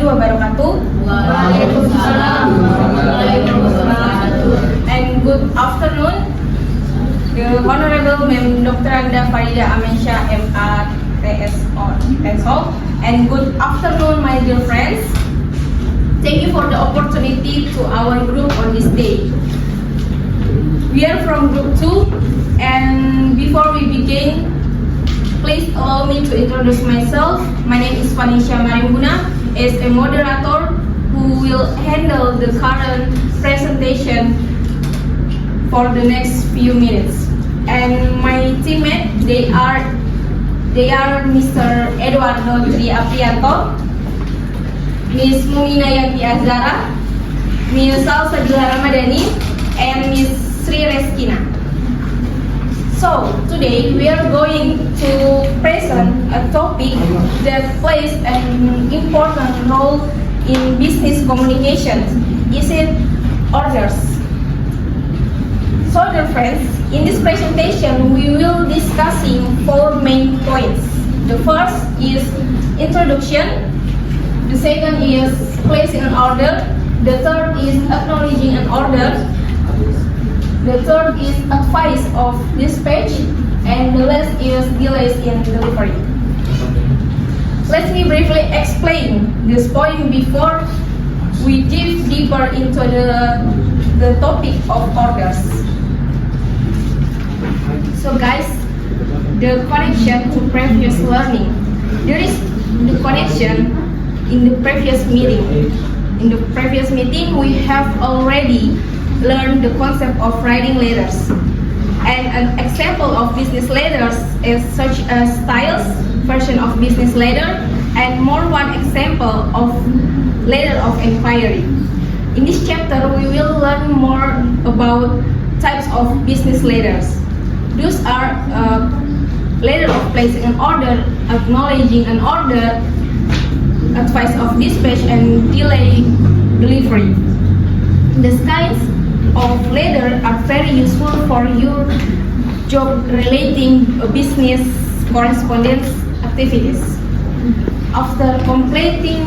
wabarakatuh. Waalaikumsalam warahmatullahi wabarakatuh. And good afternoon, the Honorable Mem Dr. Anda Farida Amensha MA TSO. And good afternoon, my dear friends. Thank you for the opportunity to our group on this day. We are from Group 2, and before we begin, please allow me to introduce myself. My name is Vanisha Marimbuna, as a moderator who will handle the current presentation for the next few minutes. And my teammate, they are Mr. Eduardo Dwi Aprianto, Miss Muminayati Azara, Miss Salsa Juhara Madani, and Miss Sri Reskina. So today we are going to present a topic that plays an important role in business communication. Is it orders? So dear friends, in this presentation we will discussing 4 main points. The first is introduction. The second is placing an order. The third is acknowledging an order. The third is advice of dispatch, and the last is delays in delivery. Let me briefly explain this point before we dive deeper into the topic of orders. So guys, the connection to previous learning. There is the connection in the previous meeting. In the previous meeting, we have already learned the concept of writing letters. And an example of business letters is such as styles, version of business letter, and one example of letter of inquiry. In this chapter, we will learn more about types of business letters. Those are letter of placing an order, acknowledging an order, advice of dispatch, and delay delivery. These kinds of letter are very useful for your job relating business correspondence activities. After completing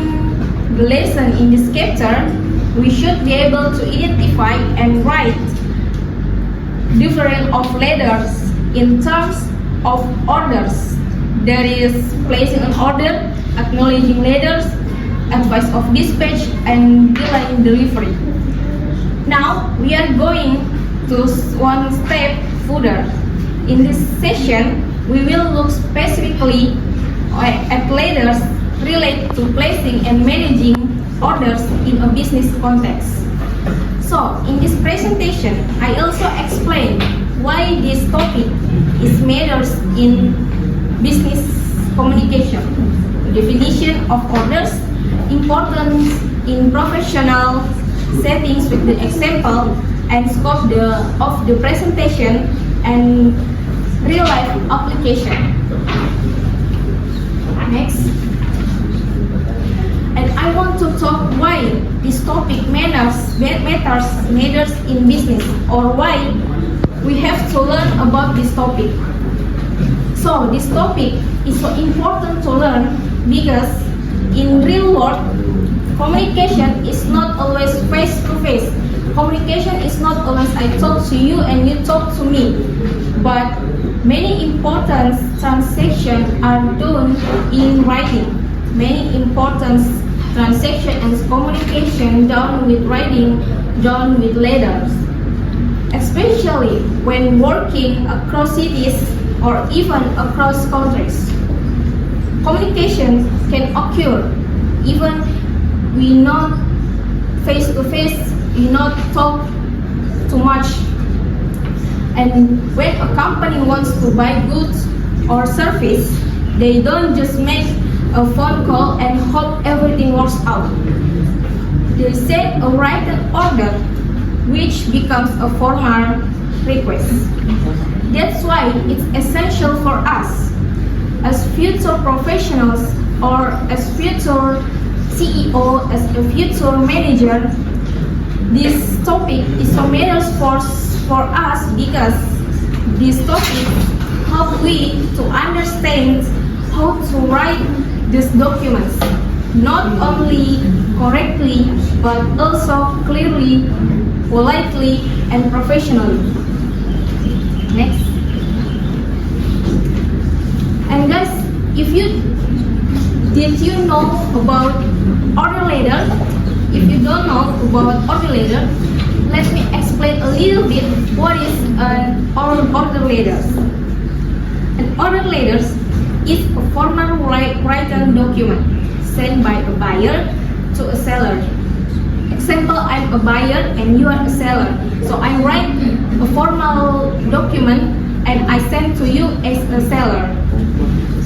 the lesson in this chapter, we should be able to identify and write different of letters in terms of orders. There is placing an order, acknowledging letters, advice of dispatch, and delaying delivery. Now we are going to one step further. In this session, we will look specifically at letters related to placing and managing orders in a business context. So, in this presentation, I also explain why this topic is matters in business communication, definition of orders, importance in professional settings with the example and scope of the presentation, and real life application. Next. And I want to talk why this topic matters in business, or why we have to learn about this topic. So this topic is so important to learn because in real world, communication is not always face to face. Communication is not always I talk to you and you talk to me. But many important transactions are done in writing. Many important transactions and communication done with writing, done with letters. Especially when working across cities or even across countries. Communication can occur even we not face to face, we not talk too much. And when a company wants to buy goods or service, they don't just make a phone call and hope everything works out. They send a written order, which becomes a formal request. That's why it's essential for us as future professionals or as future CEO, as a future manager. This topic is so matters for us because this topic help we to understand how to write these documents, not only correctly but also clearly, politely, and professionally. Next. And guys, did you know about order ladder? If you don't know about order ladder, let me explain a little bit what is an order ladder. An order ladder is a formal written document sent by a buyer to a seller. Example, I'm a buyer and you are a seller. So I write a formal document and I send to you as a seller,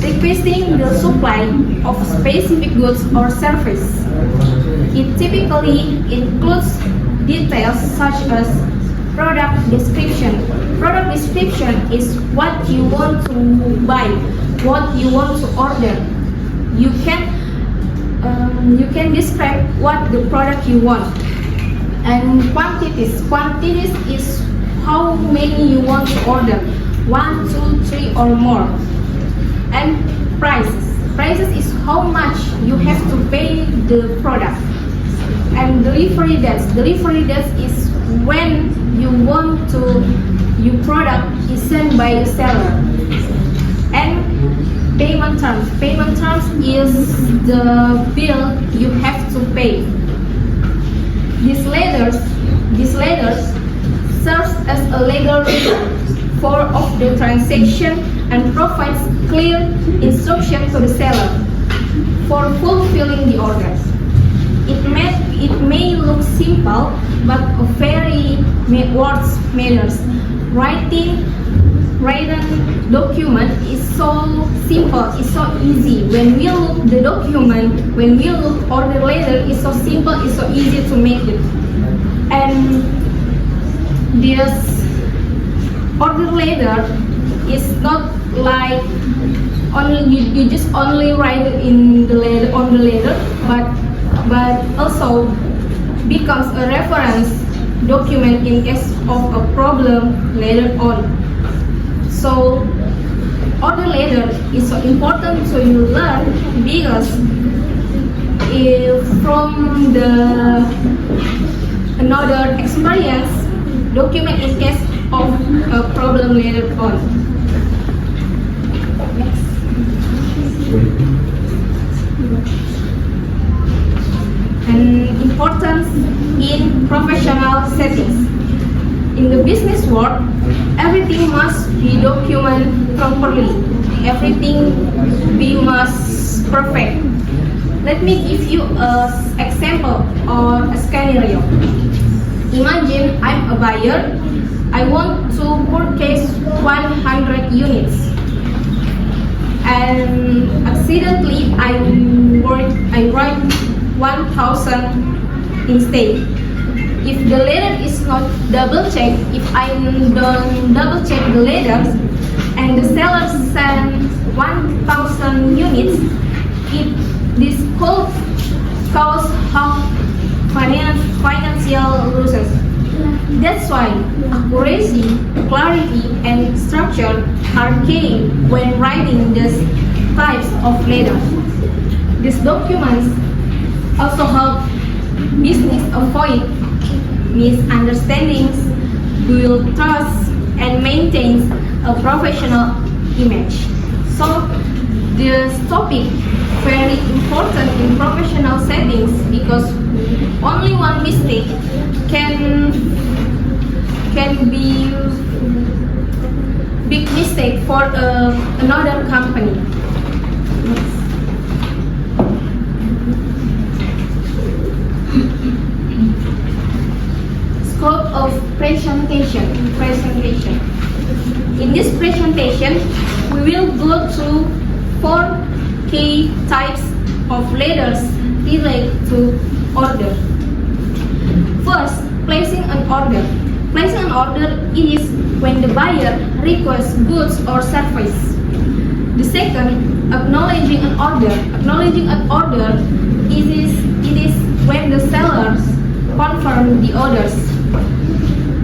requesting the supply of specific goods or service. It typically includes details such as product description. Product description is what you want to buy, what you want to order. You can describe what the product you want. And quantities is how many you want to order, 1, 2, 3 or more. And prices is how much you have to pay the product. And delivery dates is when you want to your product is sent by the seller. And payment terms is the bill you have to pay. These letters serves as a legal record of the transaction and provides clear instruction to the seller for fulfilling the orders. It may look simple, but a very words matters. Written document is so simple, it's so easy. When we look the document, when we look order letter, it's so simple, it's so easy to make it. And this order letter is not like only you just only write it in the letter on the letter, but also becomes a reference document in case of a problem later on. So order letter is so important to you learn because from the another experience document in case of a problem later on. Next. And importance in professional settings. In the business world, everything must be documented properly. Everything must perfect. Let me give you an example or a scenario. Imagine I'm a buyer. I want to purchase 100 units. And accidentally I write 1,000 instead. If the letter is not double checked, if I don't double check the letters, and the seller send 1,000 units, this could cause financial losses. That's why accuracy, clarity, and structure are key when writing these types of letters. These documents also help business avoid misunderstandings, build trust, and maintain a professional image. So this topic very important in professional settings because only one mistake can be big mistake for another company. Scope of presentation. In this presentation, we will go through 4 key types of letters related to order. First, placing an order. Placing an order is when the buyer requests goods or service. The second, acknowledging an order. Acknowledging an order it is when the sellers confirm the orders.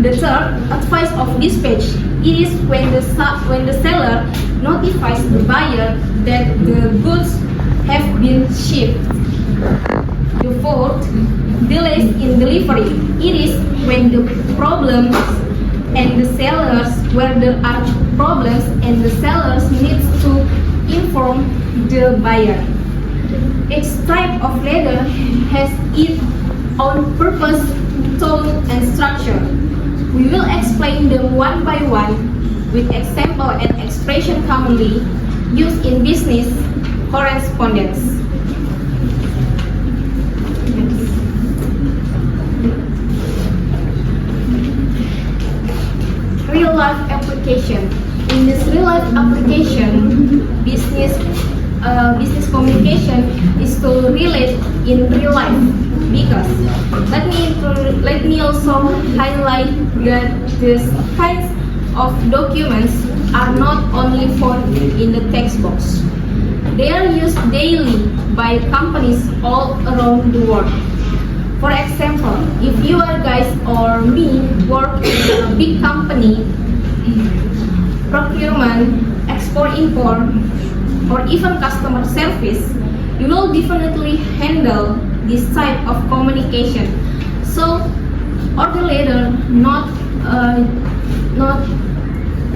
The third, advice of dispatch. It is when the seller notifies the buyer that the goods have been shipped. The fourth, delays in delivery. It is when the problems and the sellers, where there are problems and the sellers needs to inform the buyer. Each type of letter has its own purpose, tone, and structure. We will explain them one by one with example and expression commonly used in business correspondence. Real life application. In this real life application, business communication is to relate in real life. Because let me also highlight that these kinds of documents are not only found in the text box. They are used daily by companies all around the world. For example, if you are guys or me work in a big company, procurement, export-import, or even customer service, you will definitely handle this type of communication. So, order letter not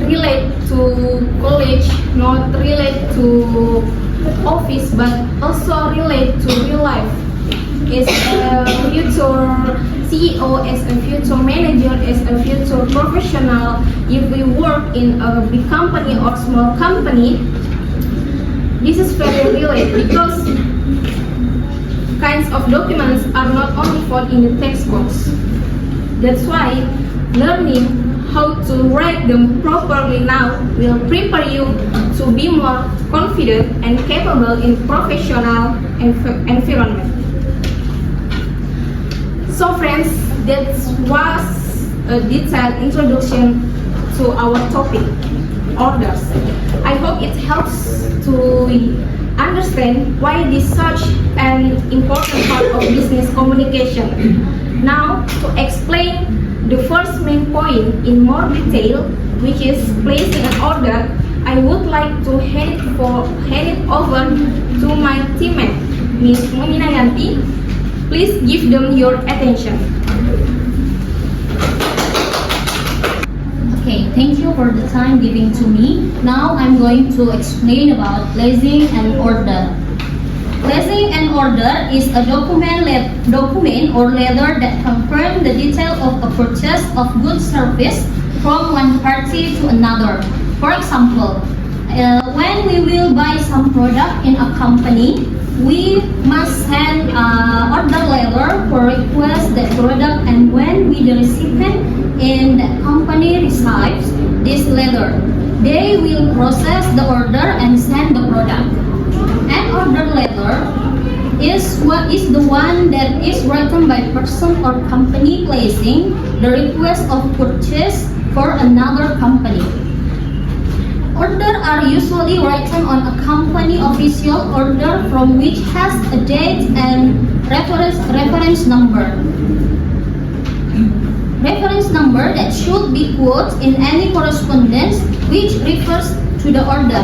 relate to college, not relate to office, but also relate to real life. As a future CEO, as a future manager, as a future professional, if we work in a big company or small company, this is very related because kinds of documents are not only found in the text box. That's why learning how to write them properly now will prepare you to be more confident and capable in professional environment. So friends, that was a detailed introduction to our topic, orders. I hope it helps to understand why this is such an important part of business communication. Now, to explain the first main point in more detail, which is placing an order, I would like to hand it over to my teammate, Ms. Muminayanti. Please give them your attention. Okay, thank you for the time given to me. Now I'm going to explain about placing an order. Placing an order is a document or letter that confirms the detail of a purchase of goods service from one party to another. For example, when we will buy some product in a company, we must send an order letter for request that product, and when the recipient in the company receives this letter, they will process the order and send the product. An order letter is the one that is written by person or company placing the request of purchase for another company. Orders are usually written on a company official order from which has a date and reference number. Reference number that should be quoted in any correspondence which refers to the order.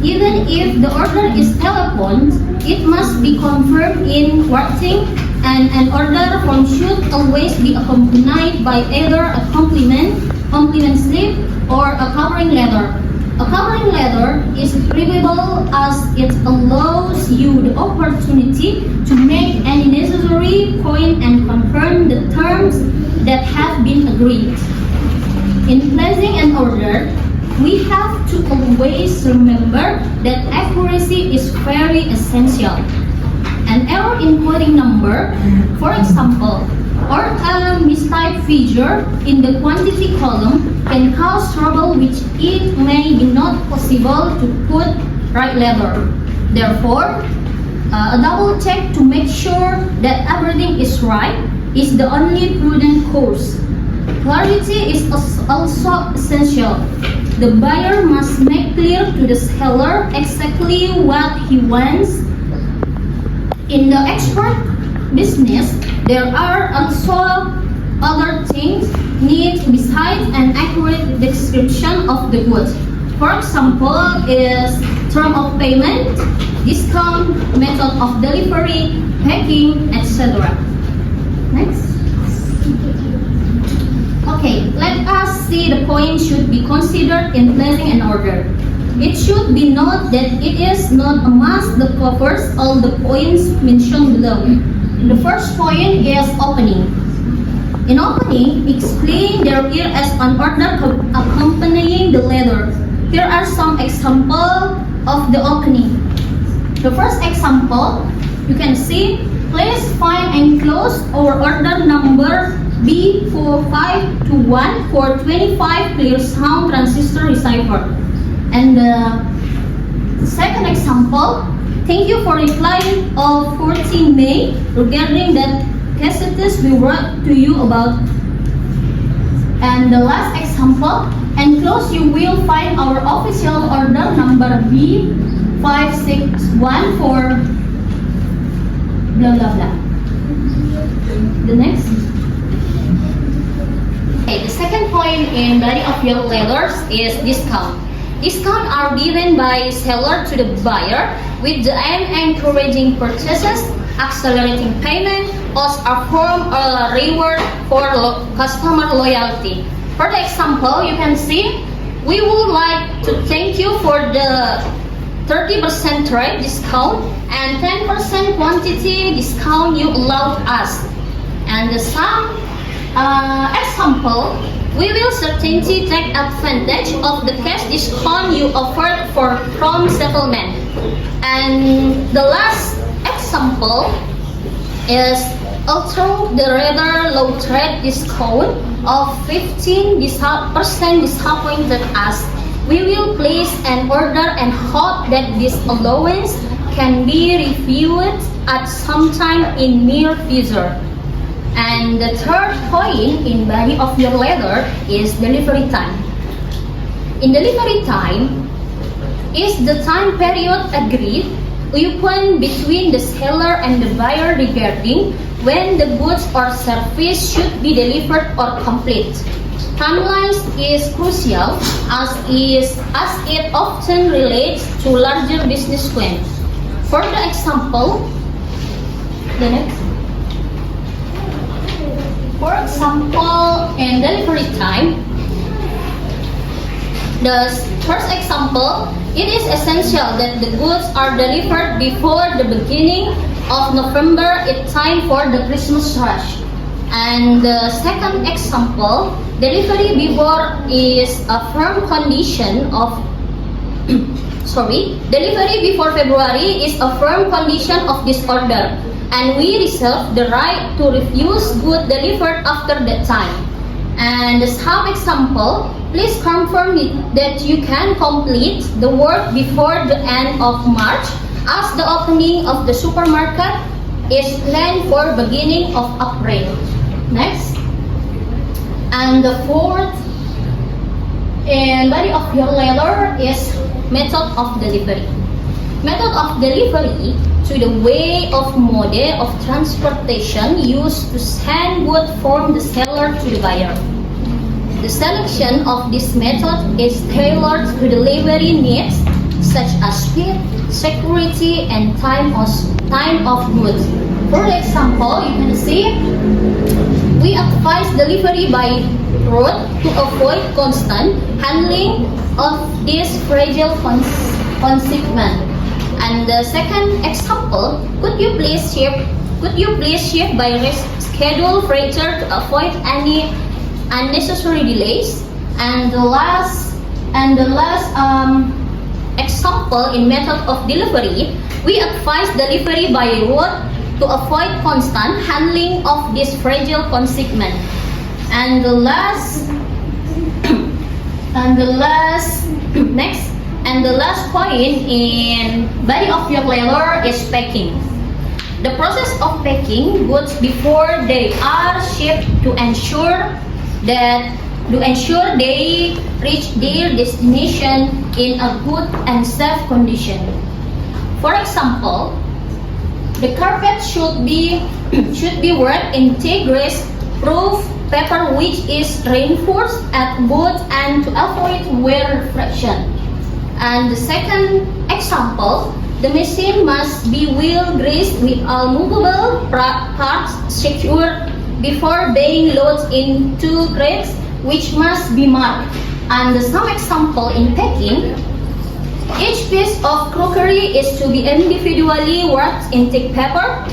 Even if the order is telephoned, it must be confirmed in writing, and an order form should always be accompanied by either a compliment slip, or a covering letter. A covering letter is preferable as it allows you the opportunity to make any necessary point and confirm the terms that have been agreed. In placing an order, we have to always remember that accuracy is very essential. An error in quoting number, for example, or a mistyped figure in the quantity column can cause trouble, which it may be not possible to put right letter. Therefore, a double check to make sure that everything is right is the only prudent course. Clarity is also essential. The buyer must make clear to the seller exactly what he wants. In the export business, there are also other things needed besides an accurate description of the goods. For example, is term of payment, discount, method of delivery, packing, etc. Next. Okay, let us see the points should be considered in placing an order. It should be noted that it is not a must that covers all the points mentioned below. The first point is opening. In opening, explain there is an order accompanying the letter. Here are some examples of the opening. The first example, you can see, please find and close our order number B4521 for 25 clear sound transistor receiver. And the second example, thank you for replying of 14 May regarding that cassettes we wrote to you about. And the last example, enclosed you will find our official order number B561 for blah blah blah. The next. Okay, the second point in body of your letters is discount. Discounts are given by seller to the buyer with the aim encouraging purchases, accelerating payment, or a form or reward for customer loyalty. For the example, you can see, we would like to thank you for the 30% trade discount and 10% quantity discount you allowed us. And the some example, we will certainly take advantage of the cash discount you offered for prompt settlement. And the last example is although the rather low trade discount of 15% disappointed us, we will place an order and hope that this allowance can be reviewed at some time in near future. And the third point in body of your letter is delivery time. In delivery time is the time period agreed upon between the seller and the buyer regarding when the goods or service should be delivered or complete. Timelines is crucial as it often relates to larger business plans. For the example, the next. For example, in delivery time, the first example, it is essential that the goods are delivered before the beginning of November in time for the Christmas rush. And the second example, delivery before is a firm condition of delivery before February is a firm condition of this order, and we reserve the right to refuse goods delivered after that time. And the some example, please confirm that you can complete the work before the end of March, as the opening of the supermarket is planned for beginning of April. Next. And the fourth in body of your letter is method of delivery. Method of delivery to the way of mode of transportation used to send goods from the seller to the buyer. The selection of this method is tailored to delivery needs such as speed, security, and time of goods. For example, you can see, we advise delivery by road to avoid constant handling of this fragile consignment. And the second example, could you please ship by reschedule freighter to avoid any unnecessary delays? And the last example in method of delivery, we advise delivery by road to avoid constant handling of this fragile consignment. And the last point in body of your letter is packing. The process of packing goods before they are shipped to ensure they reach their destination in a good and safe condition. For example, the carpet should be wrapped in thick grease-proof paper which is reinforced at both ends to avoid wear friction. And the second example, The machine must be well greased with all movable parts secured before being loaded into crates, which must be marked. And some example in packing, each piece of crockery is to be individually wrapped in thick paper,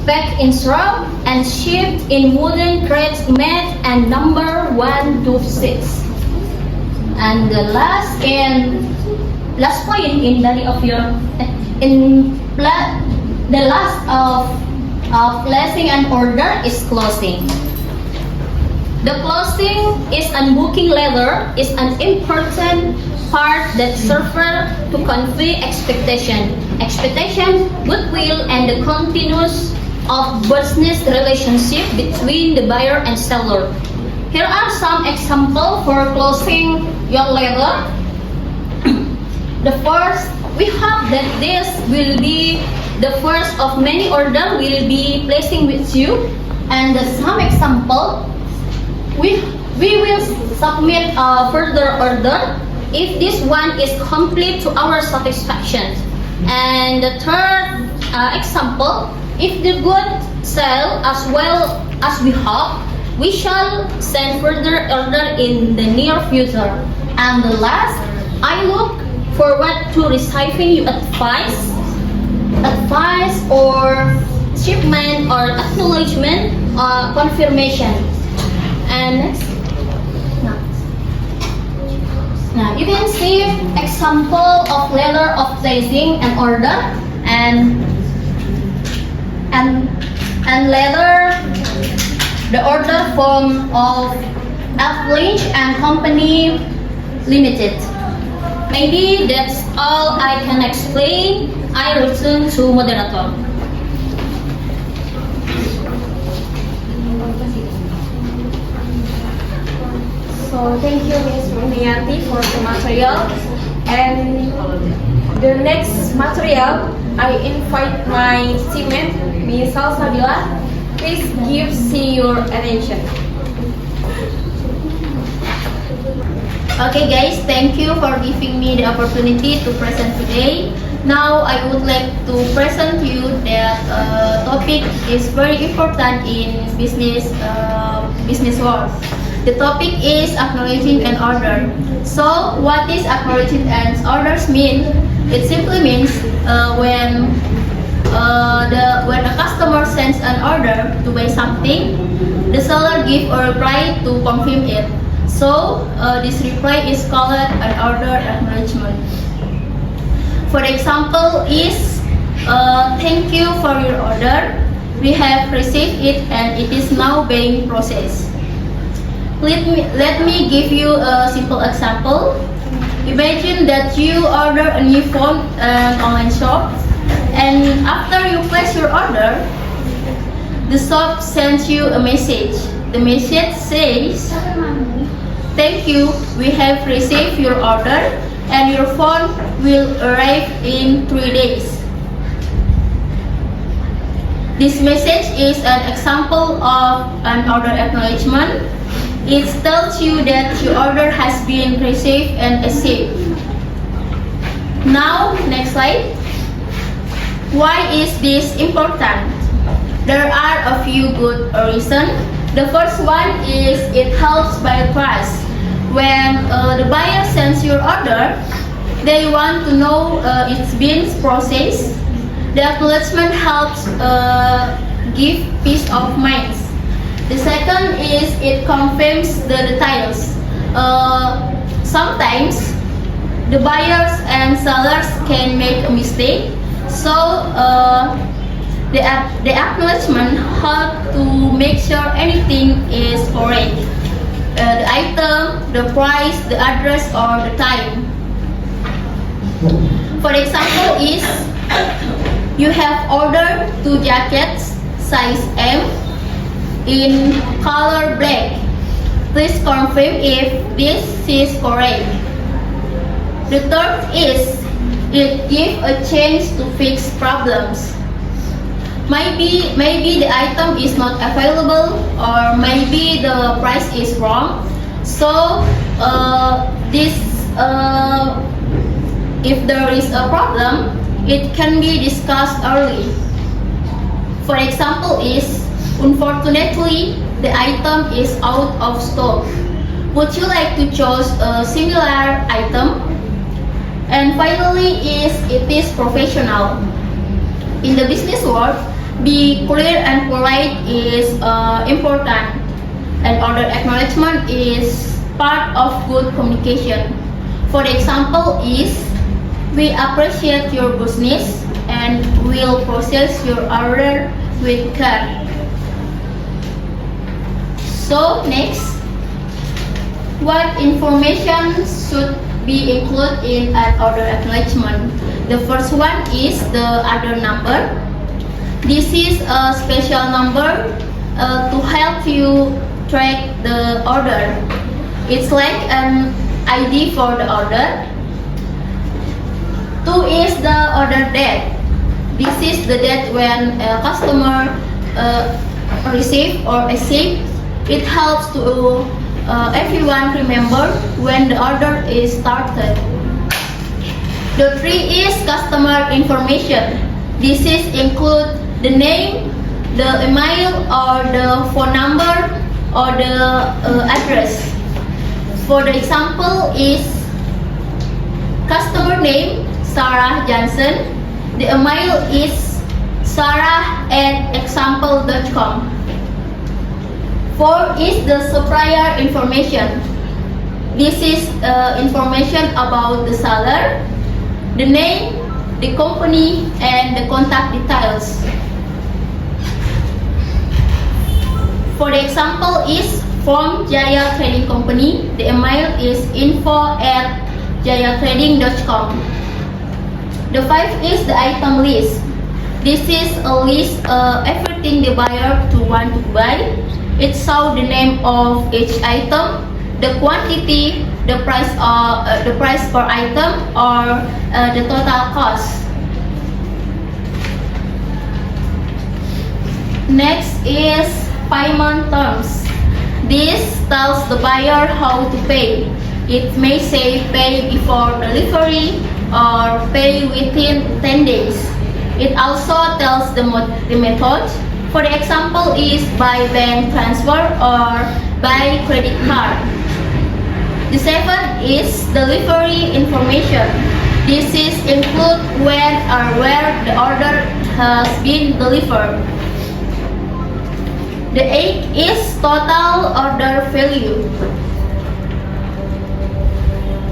packed in syrup, and shipped in wooden crates made and number 1 to 6. And the last point in the last of placing an order is closing. The closing is unbooking letter is an important part that serves to convey expectation, goodwill, and the continuous of business relationship between the buyer and seller. Here are some examples for closing your letter. The first, we hope that this will be the first of many orders will be placing with you. And some example, we will submit a further order if this one is complete to our satisfaction. And the third example, if the good sell as well as we hope, we shall send further order in the near future. And the last, I look forward to receiving your advice or shipment or acknowledgement or confirmation. And next. Now you can see example of letter of placing an order and letter the order form of F-Lynch and Company Limited. Maybe that's all I can explain. I return to moderator. So thank you, Ms. Murnianti, for the material. And the next material, I invite my teammate, Ms. Salsabila. Please give your attention. Okay guys, thank you for giving me the opportunity to present today. Now I would like to present to you that topic is very important in business world. The topic is acknowledging an order. So what is acknowledging an orders mean? It simply means when a customer sends an order to buy something, the seller gives a reply to confirm it. So this reply is called an order acknowledgement. For example is thank you for your order. We have received it and it is now being processed. Let me give you a simple example. Imagine that you order a new phone at an online shop, and after you place your order, the shop sends you a message. The message says, "Thank you, we have received your order and your phone will arrive in 3 days." This message is an example of an order acknowledgement. It tells you that your order has been received and received. Now, next slide. Why is this important? There are a few good reasons. The first one is it helps buyer trust. When the buyer sends your order, they want to know it's been processed. The acknowledgement helps give peace of mind. The second is it confirms the details. Sometimes the buyers and sellers can make a mistake, so the acknowledgement helps to make sure anything is correct. The item, the price, the address, or the time. For example is you have ordered 2 jackets size M in color black. Please confirm if this is correct. The third is it gives a chance to fix problems. Maybe the item is not available, or maybe the price is wrong. So if there is a problem, it can be discussed early. For example is, unfortunately, the item is out of stock. Would you like to choose a similar item? And finally is, it is professional. In the business world, be clear and polite is important, and order acknowledgement is part of good communication. For example is, we appreciate your business and will process your order with care. So next, what information should be included in an order acknowledgement? The first one is the order number. This is a special number to help you track the order. It's like an ID for the order. 2 is the order date. This is the date when a customer receive or accept. It helps to everyone remember when the order is started. The 3 is customer information. This is include the name, the email or the phone number or the address. For the example is, customer name Sarah Johnson. The email is sarah@example.com. 4 is the supplier information. This is information about the seller, the name, the company, and the contact details. For the example is, from Jaya Trading Company. The email is info@jayatrading.com. The 5 is the item list. This is a list everything the buyer to want to buy. It shows the name of each item, the quantity, the price per item, or the total cost. Next is payment terms. This tells the buyer how to pay. It may say pay before delivery or pay within 10 days. It also tells the method. For the example is by bank transfer or by credit card. The 7 is delivery information. This is include when or where the order has been delivered. The 8 is total order value.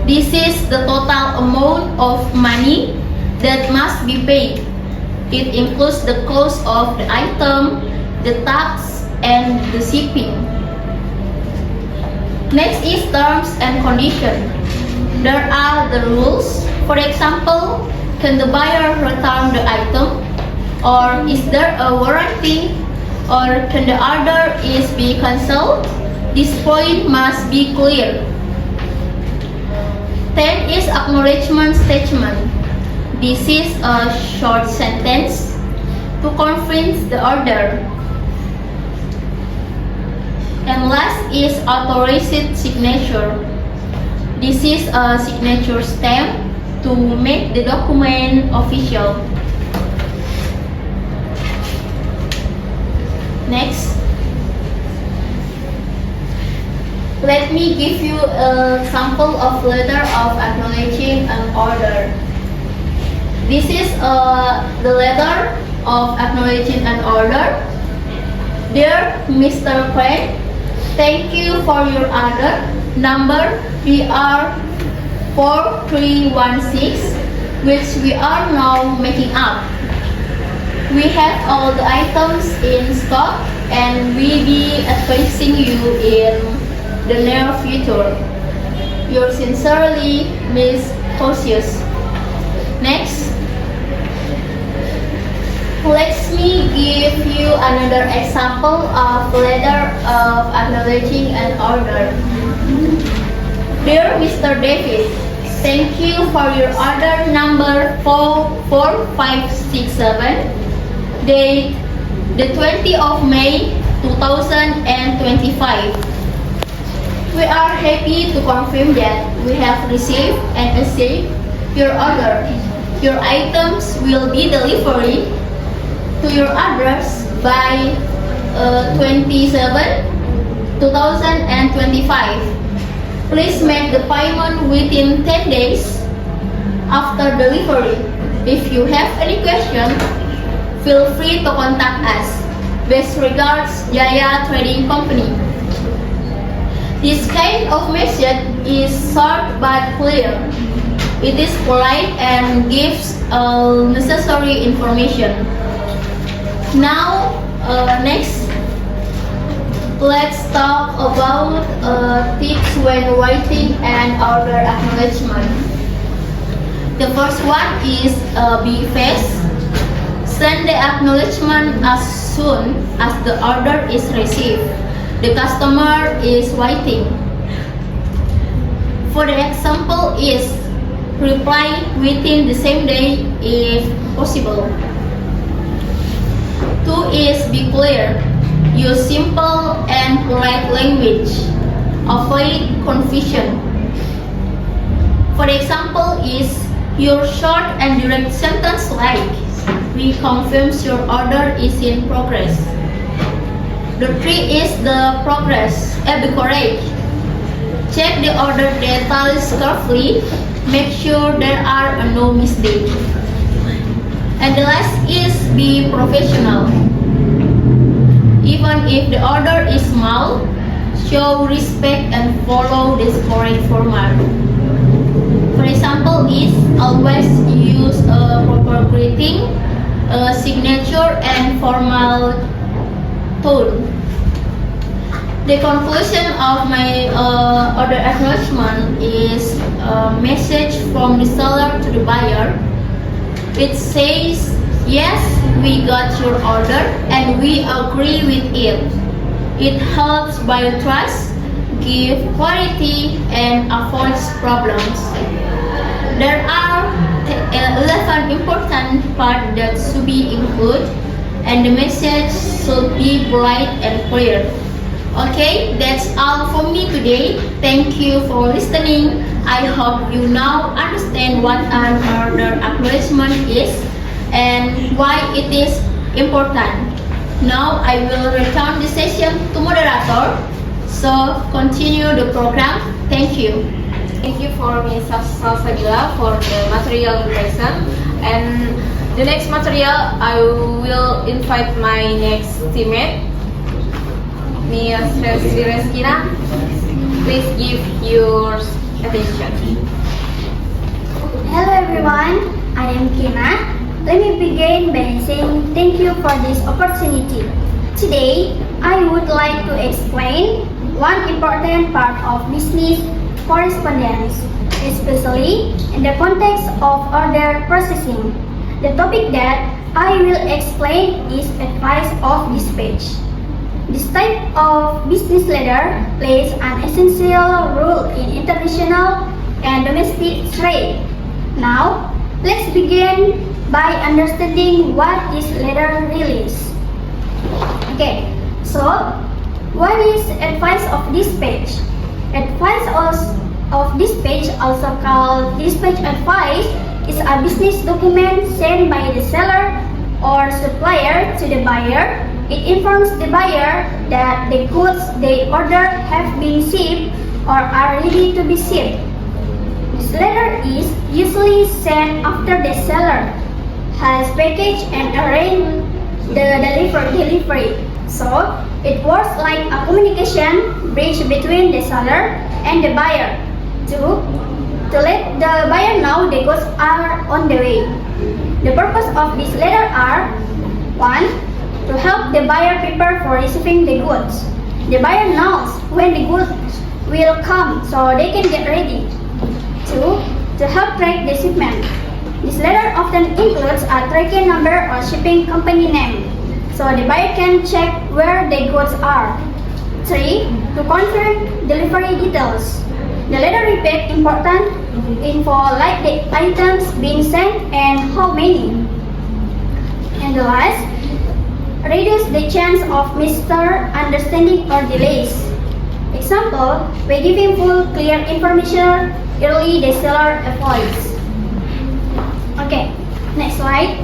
This is the total amount of money that must be paid. It includes the cost of the item, the tax, and the shipping. Next is terms and conditions. There are the rules. For example, can the buyer return the item? Or is there a warranty? Or can the order is be cancelled? This point must be clear. 10 is acknowledgement statement. This is a short sentence to confirm the order. And last is authorized signature. This is a signature stamp to make the document official. Next, let me give you a sample of letter of acknowledging an order. This is the letter of acknowledging an order. Dear Mr. Craig, thank you for your order number PR4316, which we are now making up. We have all the items in stock and we be advising you in the near future. Yours sincerely, Ms. Cautious. Next, let me give you another example of letter of acknowledging an order. Dear Mr. David, thank you for your order number 44567. Date the 20th of May 2025. We are happy to confirm that we have received and accepted your order. Your items will be delivered to your address by 27/2025. Please make the payment within 10 days after delivery. If you have any question, feel free to contact us. Best regards, Jaya Trading Company. This kind of message is short but clear. It is polite and gives necessary information. Now, next, let's talk about tips when writing an order acknowledgement. The first one is be fast. Send the acknowledgement as soon as the order is received. The customer is waiting. For the example is reply within the same day if possible. 2 is be clear. Use simple and polite language. Avoid confusion. For example is your short and direct sentence like reconfirms your order is in progress. The 3 is the be correct. Check the order details carefully. Make sure there are no mistakes. And the last is be professional. Even if the order is small, show respect and follow this correct format. For example is always use a proper greeting, a signature and formal tone. The conclusion of my order acknowledgement is a message from the seller to the buyer. It says, yes, we got your order and we agree with it. It helps buyer trust, give clarity and avoids problems. There are 11 important parts that should be included and the message should be bright and clear. Okay, that's all from me today. Thank you for listening. I hope you now understand what an order acknowledgement is and why it is important. Now I will return the session to moderator. So continue the program. Thank you. Thank you for Ms. Salsabila for the material lesson. And the next material, I will invite my next teammate, Ms. Reskina. Please give your attention. Hello everyone, I am Kina. Let me begin by saying thank you for this opportunity. Today, I would like to explain one important part of business correspondence, especially in the context of order processing. The topic that I will explain is advice of dispatch. This type of business letter plays an essential role in international and domestic trade. Now, let's begin by understanding what this letter really is. Okay, so what is advice of dispatch? Advice of dispatch, also called dispatch advice, is a business document sent by the seller or supplier to the buyer. It informs the buyer that the goods they ordered have been shipped or are ready to be shipped. This letter is usually sent after the seller has packaged and arranged the delivery. So, it works like a communication bridge between the seller and the buyer to let the buyer know the goods are on the way. The purpose of this letter are 1. To help the buyer prepare for receiving the goods. The buyer knows when the goods will come so they can get ready. 2. To help track the shipment. This letter often includes a tracking number or shipping company name, so the buyer can check where the goods are. 3. To confirm delivery details. The letter repeats important info like the items being sent and how many. And the last, reduce the chance of misunderstanding or delays. Example, by giving full, clear information, early the seller avoids. Okay, next slide.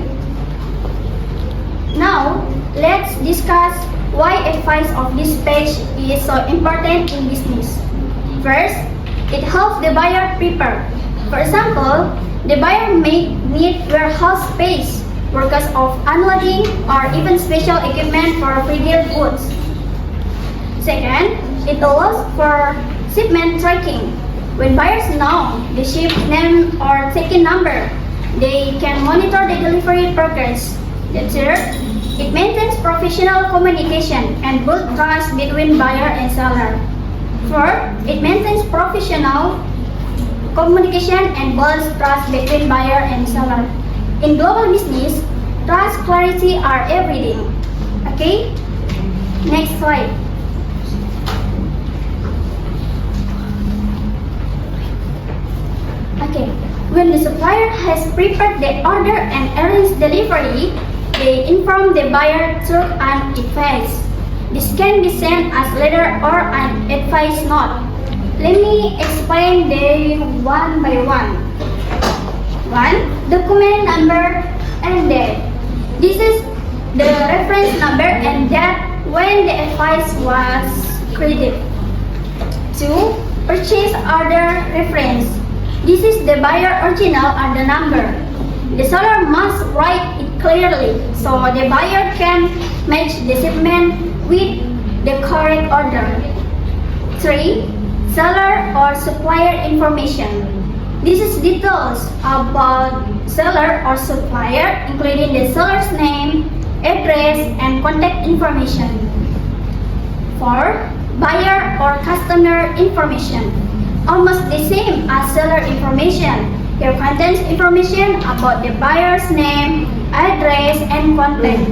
Now, let's discuss why advice of this page is so important in business. First, it helps the buyer prepare. For example, the buyer may need warehouse space, workers of unloading, or even special equipment for pre-deal goods. Second, it allows for shipment tracking. When buyers know the ship name or tracking number, they can monitor the delivery progress. The third, it maintains professional communication and builds trust between buyer and seller. Fourth, it maintains professional communication and builds trust between buyer and seller. In global business, trust, clarity are everything. Okay? Next slide. Okay, when the supplier has prepared the order and arranged delivery, they inform the buyer through an advice. This can be sent as letter or an advice note. Let me explain them one by one. 1. Document number and date. This is the reference number and date when the advice was created. 2. Purchase order reference. This is the buyer original order number. The seller must write it clearly so the buyer can match the shipment with the correct order. 3. Seller or supplier information. This is details about seller or supplier, including the seller's name, address, and contact information. 4. Buyer or customer information. Almost the same as seller information. Here contains information about the buyer's name, address, and contact.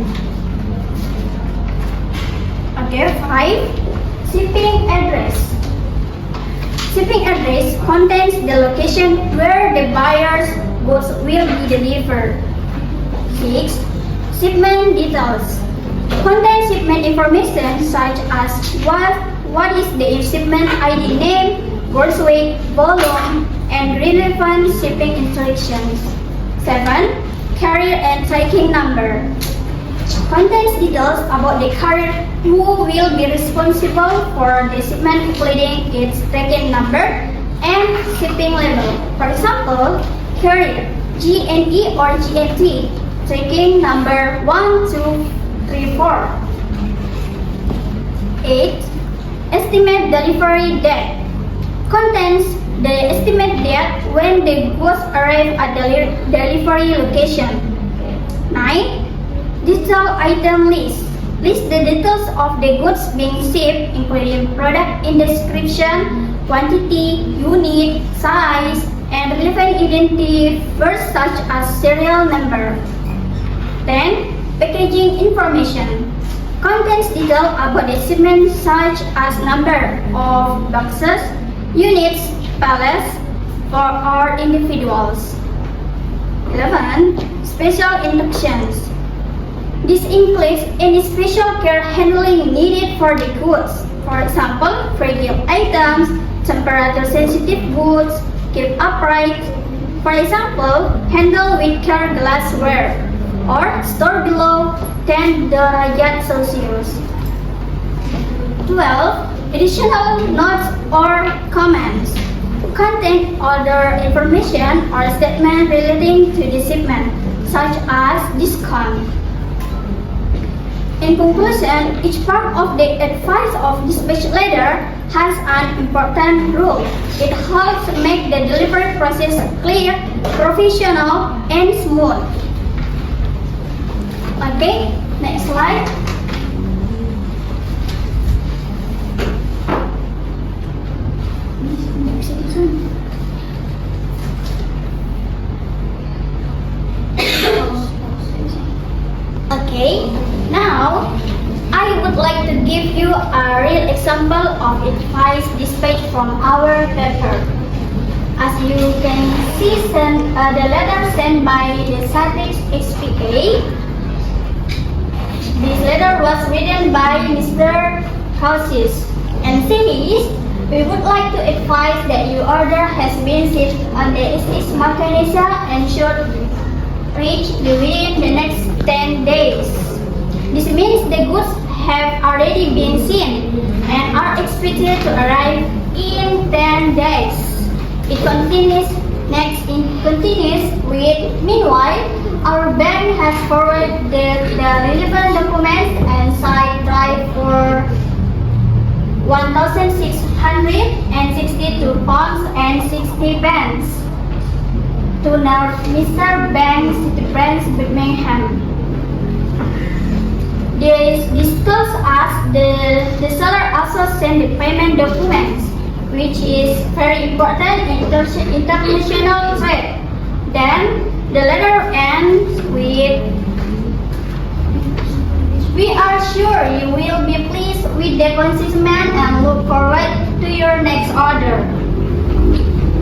Okay, 5. Shipping address. Shipping address contains the location where the buyer's goods will be delivered. 6. Shipment details. Contains shipment information such as what is the shipment ID name, goods weight, volume, and relevant shipping instructions. 7. Carrier and tracking number. Contains details about the carrier who will be responsible for the shipment, including its tracking number and shipping label. For example, carrier GNE or GNT, tracking number 1, 2, 3, 4. 8. Estimate delivery date. Contains the estimate date when the goods arrive at the delivery location. 9. Digital item list. List the details of the goods being shipped, including product in description, quantity, unit, size, and relevant identifiers such as serial number. 10. Packaging information. Contains detail about the shipment such as number of boxes, units, pallets, or individuals. 11. Special instructions. This includes any special care handling needed for the goods. For example, fragile items, temperature-sensitive goods, keep upright. For example, handle with care glassware, or store below 10 derajat Celsius. 12. Additional notes or comments. Contain other information or statement relating to the shipment, such as discount. In conclusion, each part of the advice of dispatch letter has an important role. It helps make the delivery process clear, professional, and smooth. Okay, next slide. Okay, now I would like to give you a real example of advice dispatch from our paper. As you can see, the letter sent by the Satix XPA. This letter was written by Mr. Houses and says, we would like to advise that your order has been shipped on the SS Makanesia and should reach within the next 10 days. This means the goods have already been seen and are expected to arrive in 10 days. It continues with, meanwhile, our bank has forwarded the relevant documents and signed drive for 1,662 pounds and 60 pence to Mr. Bank, City Branch, Birmingham. This tells us the seller also sent the payment documents, which is very important in international trade. Then the letter ends with, "We are sure you will be pleased with the consignment and look forward to your next order."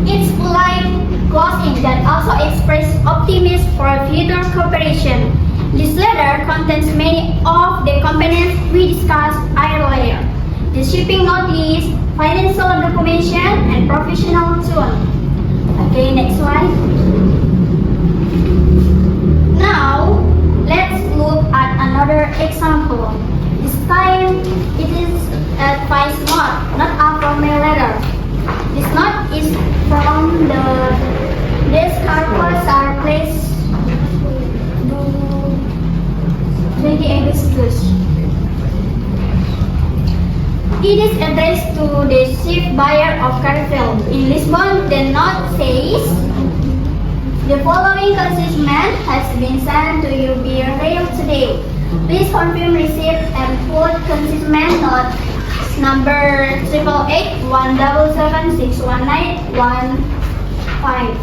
It's polite closing that also expresses optimism for future cooperation. This letter contains many of the components we discussed earlier: the shipping notice, financial documentation, and professional tone. Okay, next slide. Now, let's look at another example. This time, it is a advice note, not a formal letter. This note is from the Descartes place 20 Augustus. It is addressed to the ship buyer of Carvel in Lisbon. The note says, "The following consignment has been sent to you via rail today. Please confirm receipt and put consignment note number 888-177-61915.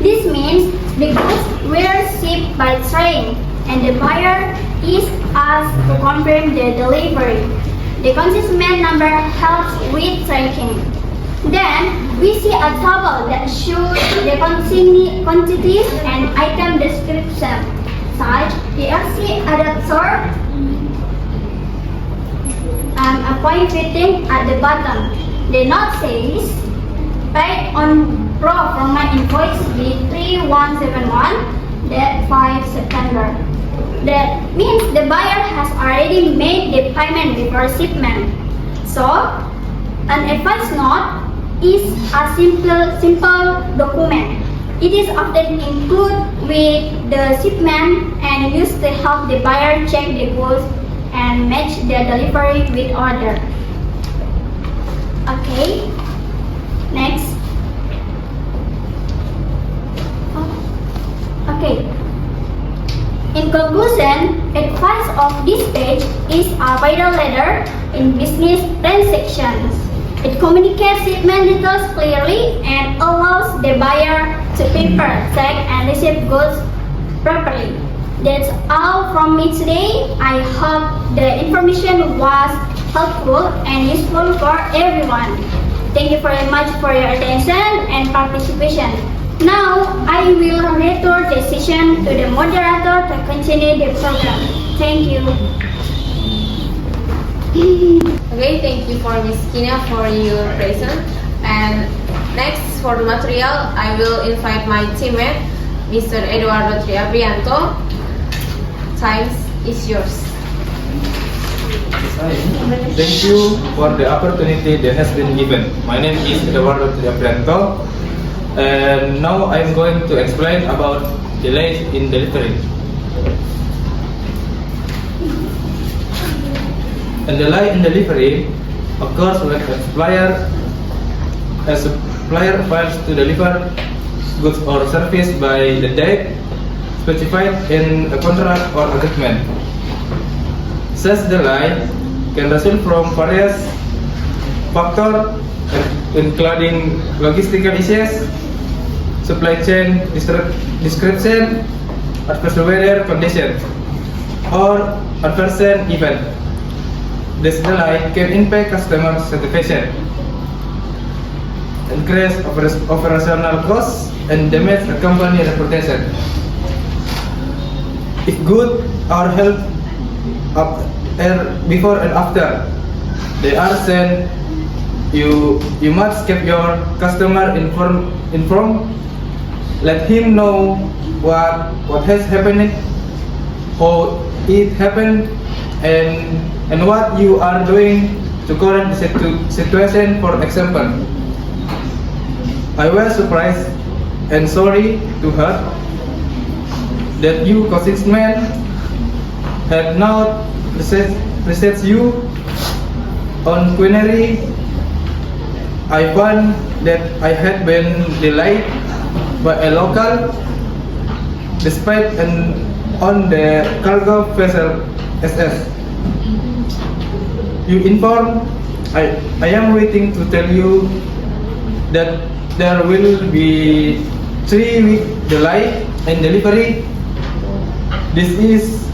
This means the goods were shipped by train and the buyer is asked to confirm the delivery. The consignment number helps with tracking. Then we see a table that shows the quantities and item description, such PLC adapter and a point fitting at the bottom. The note says, "Paid on pro forma invoice B3171, date 5 September. That means the buyer has already made the payment before shipment. So, an advance note is a simple document. It is often included with the shipment and used to help the buyer check the goods and match the delivery with order. Okay, next. Okay. In conclusion, advice of this page is a vital letter in business transactions. It communicates shipment details clearly and allows the buyer to prepare, check, and receive goods properly. That's all from me today. I hope the information was helpful and useful for everyone. Thank you very much for your attention and participation. Now, I will return the session to the moderator to continue the program. Thank you. Okay, thank you for Miss Kina for your present. And next for the material, I will invite my teammate, Mr. Eduardo Triabrianto. Time is yours. Thank you for the opportunity that has been given. My name is Eduardo Triabrianto, and now I'm going to explain about delays in delivery. A delay in delivery occurs when a supplier fails to deliver goods or service by the date specified in a contract or agreement. Such delay can result from various factors, including logistical issues, supply chain disruption, adverse weather conditions, or adverse event. This delay can impact customer satisfaction, increase operational costs, and damage the company reputation. If goods are held up before and after they are sent, you must keep your customer informed let him know what has happened, how it happened, and what you are doing to correct the situation. For example, I was surprised and sorry to her that you man had not researched you on quinary. I found that I had been delayed by a local despite on the cargo vessel SS. You informed I am waiting to tell you that there will be 3-week delay in delivery. This is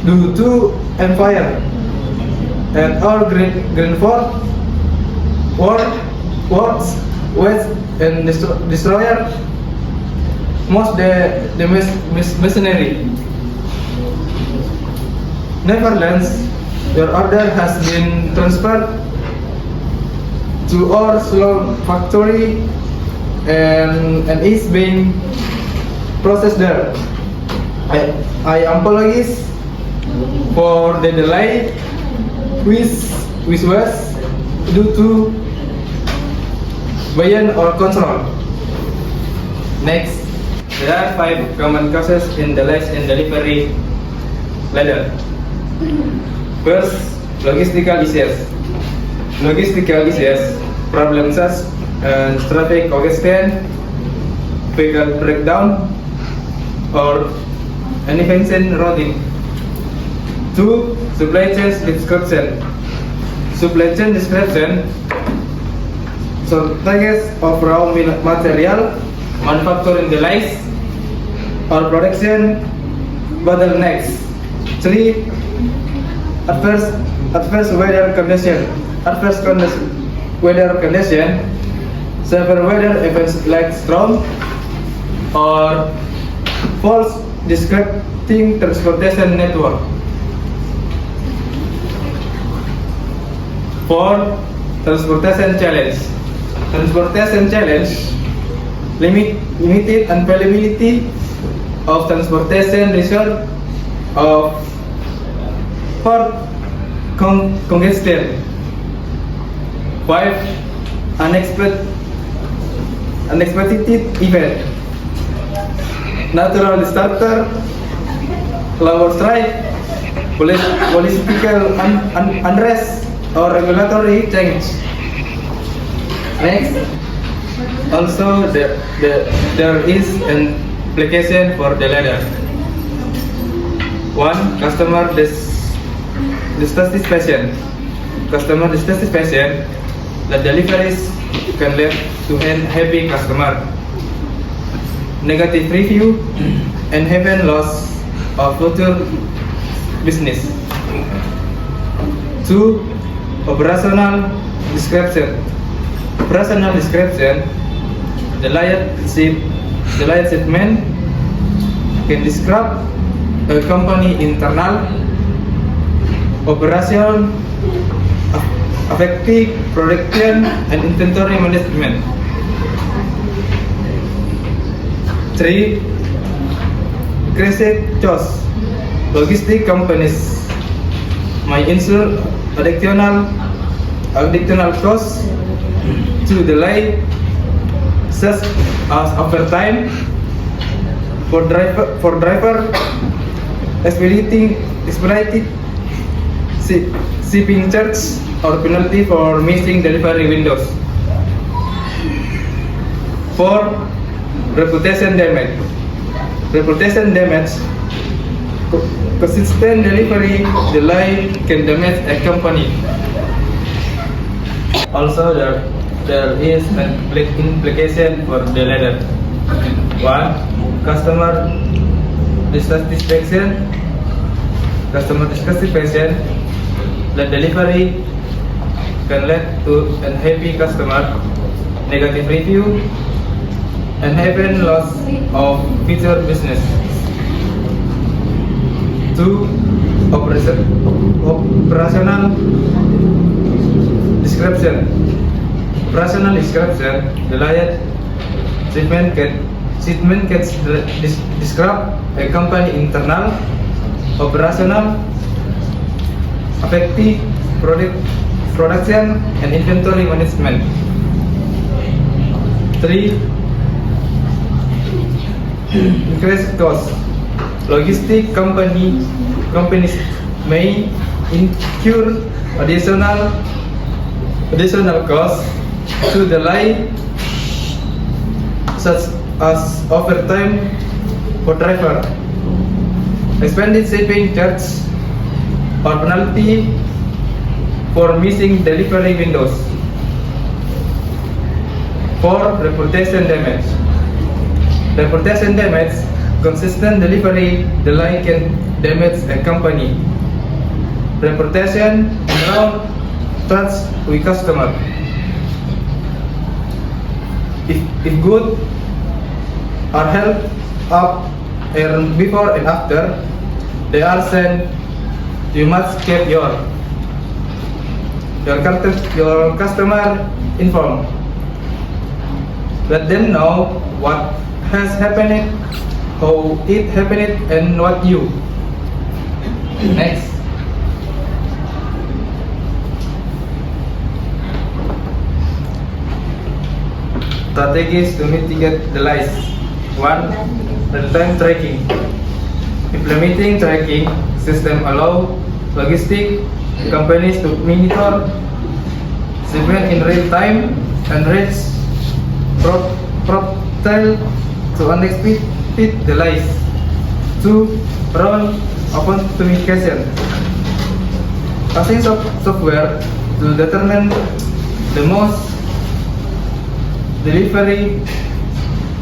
due to fire at our Greenford works west and destroyer most the machinery. Nevertheless, your order has been transferred to our Sloan factory and is being processed there. I apologize for the delay which was due to buy-in or control. Next, there are 5 common causes in delays in delivery ladder. First, logistical issues. Logistical issues, problems such as traffic congestion, vehicle breakdown, or inefficient routing. 2. Supply chain disruption. Supply chain disruption, shortages of raw material, manufacturing delays, or production bottlenecks. 3. Adverse weather condition. Weather condition, severe weather events like storm or false disrupting transportation network. 4. Transportation challenge. Transportation challenge, limited availability of transportation result of port congestion. 5. Unexpected event, natural disaster, labor strike, political unrest, or regulatory change. Next, also there is an application for the ladder. 1. Customer dissatisfaction. Customer dissatisfaction, the deliveries can lead to unhappy customer, negative review, and even loss of future business. 2. Operational description. Operational description, the light shipment can describe a company internal operation affecting production and inventory management. 3. Credit costs. Logistic companies may incur additional costs to delay, such as overtime for driver, expediting shipping charge, or penalty for missing delivery windows. 4. Reputation damage. Reputation damage, consistent delivery delay can damage a company. Also, there is an implication for the ladder. 1. Customer dissatisfaction. Customer dissatisfaction, the delivery can lead to unhappy customer, negative review, and even loss of future business. 2. Operational description. Operational description, the Statement can describe a company internal, operational, effective production and inventory management. 3. Increase cost. Logistic companies may incur additional costs to delay, such as overtime for driver, expanded shipping charge, or penalty for missing delivery windows. 4. Reputation damage. Reputation damage. Consistent delivery delay can damage a company reputation around trust with customer. If good are held up before and after they are sent, you must keep your customer informed. Let them know what has happened, how it happened, and what you. Next. Strategies to mitigate delays. 1. Real-time tracking. Implementing tracking system allow logistic companies to monitor shipment in real time and reach propel to unexpected delays. 2. Role open communication. Using software to determine the most delivery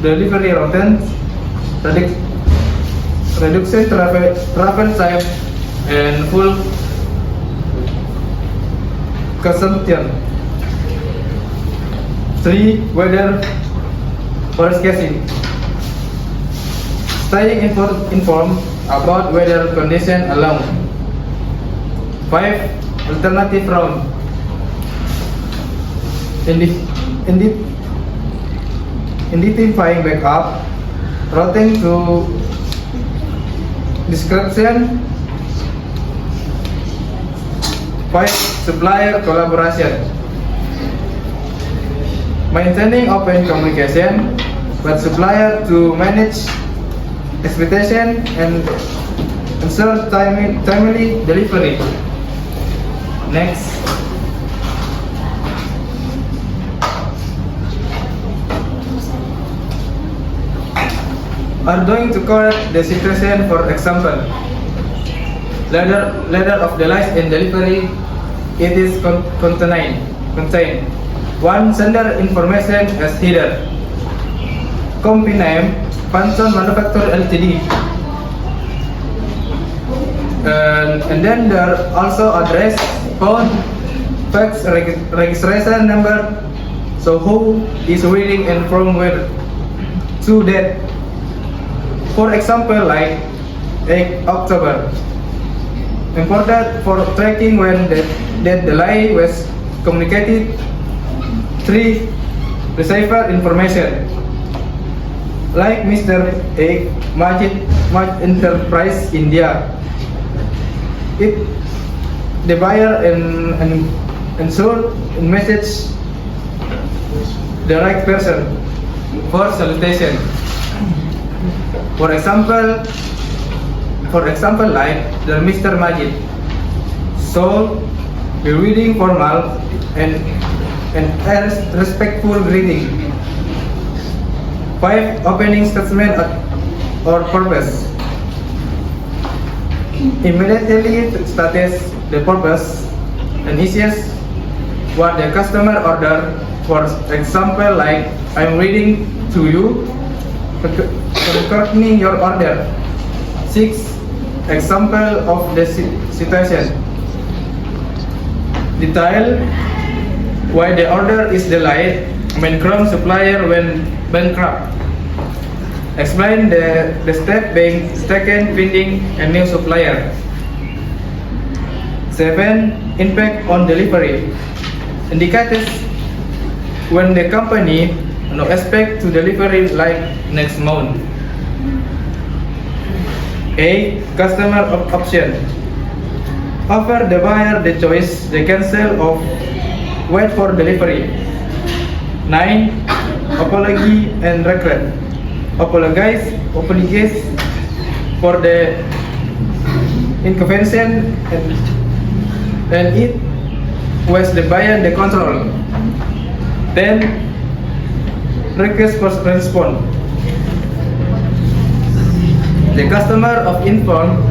routes, reduction travel time and fuel consumption. 3. Weather forecasting. Staying informed about weather condition along. 5. Alternative route. Identifying backup, routing to description. 5. Supplier collaboration. Maintaining open communication with supplier to manage expectation and ensure timely delivery. Next. Are going to correct the situation. For example, ladder of delays in delivery. It is contain 1. Sender information as header. Company name Panson Manufacturer Ltd. And then there also address, phone, fax, registration number. So who is reading and from where to that. For example, like 8 October. Important for tracking when that delay was communicated. 3. Receiver information. Like Mr. A. Majid Enterprise India. It the buyer and ensure message the right person for solicitation. For example, like the Mr. Majid. So, be reading formal and respectful greeting. 5. Opening statement or purpose. Immediately status the purpose and issues what the customer order. For example, like I'm reading to you confirming your order. 6. Example of the situation. Detail why the order is delayed when Chrome supplier went bankrupt. Explain the step being taken pending a new supplier. 7. Impact on delivery. Indicators when the company no expect to delivery like next month. A. Customer option. Offer the buyer the choice, they cancel or wait for delivery. 9. Apology and regret. Apologize for the inconvenience and it was the buyer the control. 10. Request for response. The customer of inform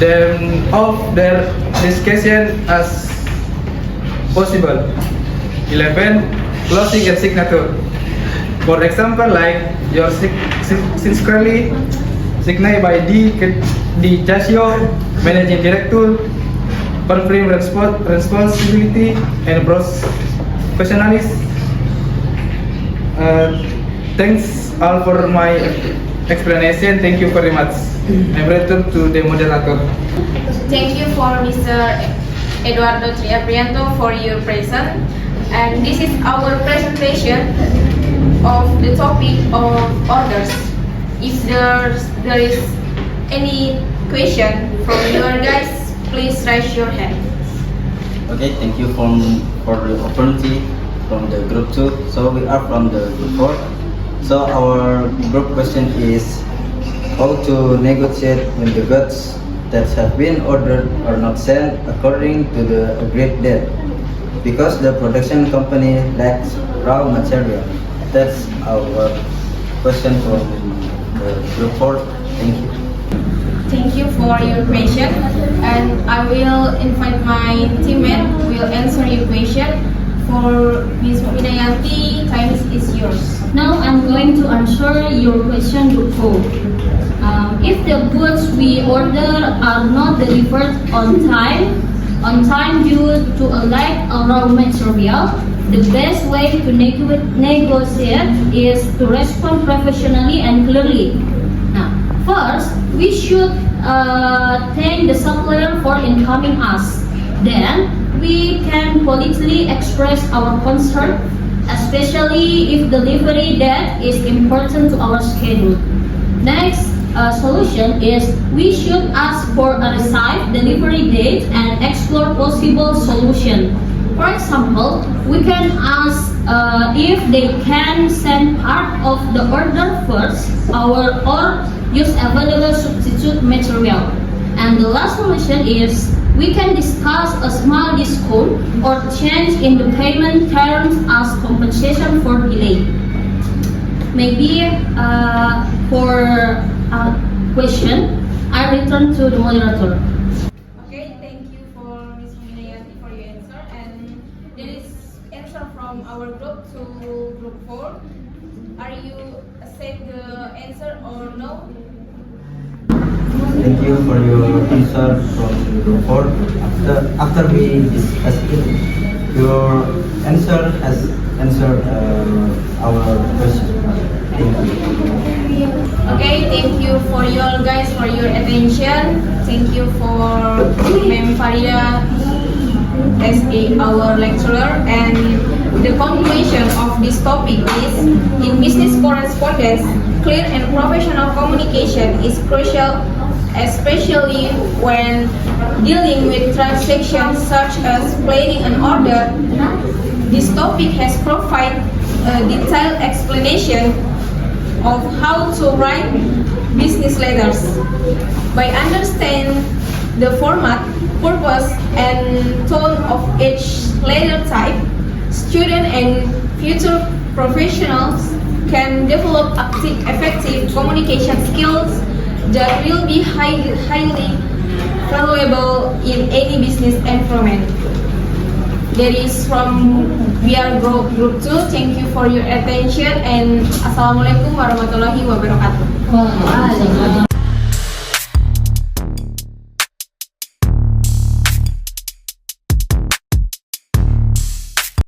them of their discussion as possible. 11. Closing and signature. For example, like your sincerely signed by D. Casio, Managing Director, confirm responsibility and professionalism. Thanks all for my explanation. Thank you very much. I return to the moderator. Thank you for Mr. Eduardo Triaprianto for your present. And this is our presentation of the topic of orders. If there is any question from your guys, please raise your hand. Okay, thank you for the opportunity from the group 2. So we are from the group 4. So our group question is how to negotiate when the goods that have been ordered are not sent according to the agreed date because the production company lacks raw material. That's our question from the group 4. Thank you. Thank you for your question, and I will invite my teammate who will answer your question. For Ms. Minayanti, time is yours. Now I'm going to answer your question, Group 4. If the goods we order are not delivered on time due to a lack of raw material, the best way to negotiate is to respond professionally and clearly. Now, first, we should thank the supplier for informing us. Then, we can politely express our concern, especially if delivery date is important to our schedule. Next solution is we should ask for a received delivery date and explore possible solution. For example, we can ask if they can send part of the order first or use available substitute material. And the last solution is we can discuss a small discount or change in the payment terms as compensation for delay. Maybe for a question, I return to the moderator. Okay, thank you for Ms. Minayanti for your answer. And there is answer from our group to group 4. Are you accept the answer or no? Thank you for your answer from group 4. After we discuss it, your answer has answered our question. Thank you. Okay, thank you for you all guys for your attention. Thank you for Ma'am Faria as our lecturer. And the conclusion of this topic is in business correspondence, clear and professional communication is crucial, especially when dealing with transactions such as placing an order. This topic has provided a detailed explanation of how to write business letters. By understanding the format, purpose, and tone of each letter type, students and future professionals can develop effective communication skills that will be highly valuable in any business environment. That is from VR Group 2. Thank you for your attention and Assalamualaikum warahmatullahi wabarakatuh. Waalaikumsalam.